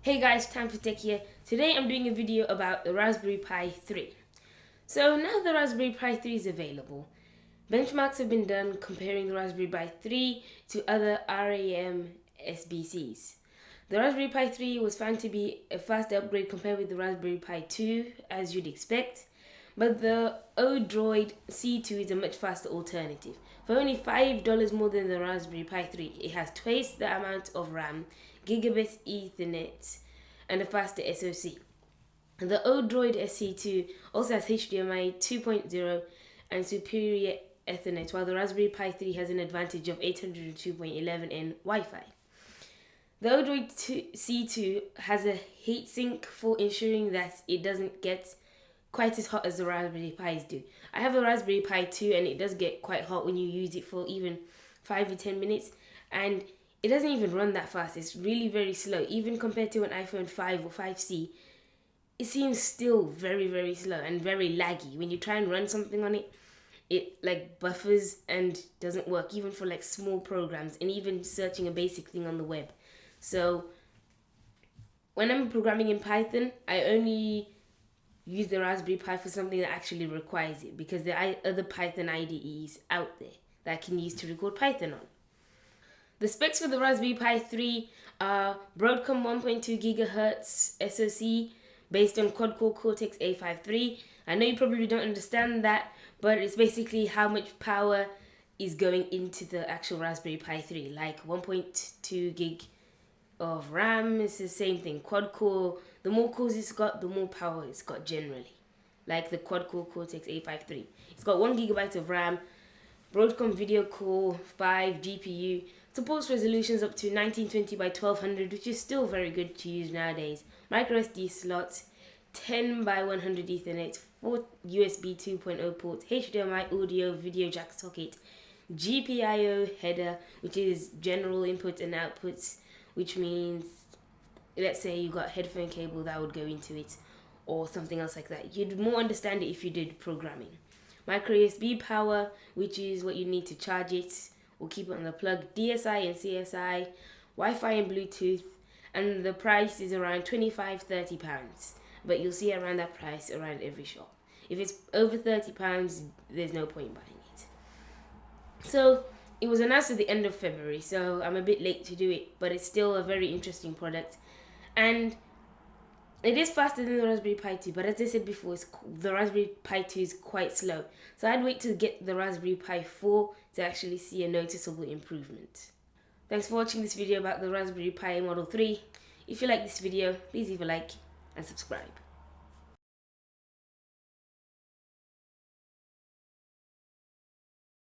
Hey guys, Time for Tech here. Today I'm doing a video about the Raspberry Pi 3. So now the Raspberry Pi 3 is available. Benchmarks have been done comparing the Raspberry Pi 3 to other RAM SBCs. The Raspberry Pi 3 was found to be a fast upgrade compared with the Raspberry Pi 2, as you'd expect, but the Odroid C2 is a much faster alternative. For only $5 more than the Raspberry Pi 3, it has twice the amount of RAM, gigabit Ethernet, and a faster SoC. The Odroid SC2 also has HDMI 2.0 and superior Ethernet, while the Raspberry Pi 3 has an advantage of 802.11n Wi-Fi. The Odroid C2 has a heatsink for ensuring that it doesn't get quite as hot as the Raspberry Pis do. I have a Raspberry Pi 2 and it does get quite hot when you use it for even 5 or 10 minutes, and it doesn't even run that fast. It's really very slow. Even compared to an iPhone 5 or 5C, it seems still very slow and very laggy. When you try and run something on it, it like buffers and doesn't work, even for like small programs and even searching a basic thing on the web. So when I'm programming in Python, I only use the Raspberry Pi for something that actually requires it, because there are other Python IDEs out there that I can use to record Python on. The specs for the Raspberry Pi 3 are Broadcom 1.2 GHz SoC based on quad-core Cortex-A53. I know you probably don't understand that, but it's basically how much power is going into the actual Raspberry Pi 3. Like 1.2 gig of RAM is the same thing. Quad-core, the more cores it's got, the more power it's got generally. Like the quad-core Cortex-A53. It's got 1 GB of RAM, Broadcom Video Core 5 GPU, supports resolutions up to 1920 by 1200, which is still very good to use nowadays. Micro SD slots, 10 by 100 Ethernet, 4 USB 2.0 ports, HDMI audio video jack socket, GPIO header, which is general inputs and outputs, which means, let's say you got headphone cable that would go into it, or something else like that. You'd more understand it if you did programming. Micro USB power, which is what you need to charge it or keep it on the plug, DSI and CSI, Wi-Fi and Bluetooth, and the price is around £25-30, but you'll see around that price around every shop. If it's over £30, there's no point buying it. So it was announced at the end of February, so I'm a bit late to do it, but it's still a very interesting product, and it is faster than the Raspberry Pi 2, but as I said before, the Raspberry Pi 2 is quite slow. So I'd wait to get the Raspberry Pi 4 to actually see a noticeable improvement. Thanks for watching this video about the Raspberry Pi Model 3. If you like this video, please leave a like and subscribe.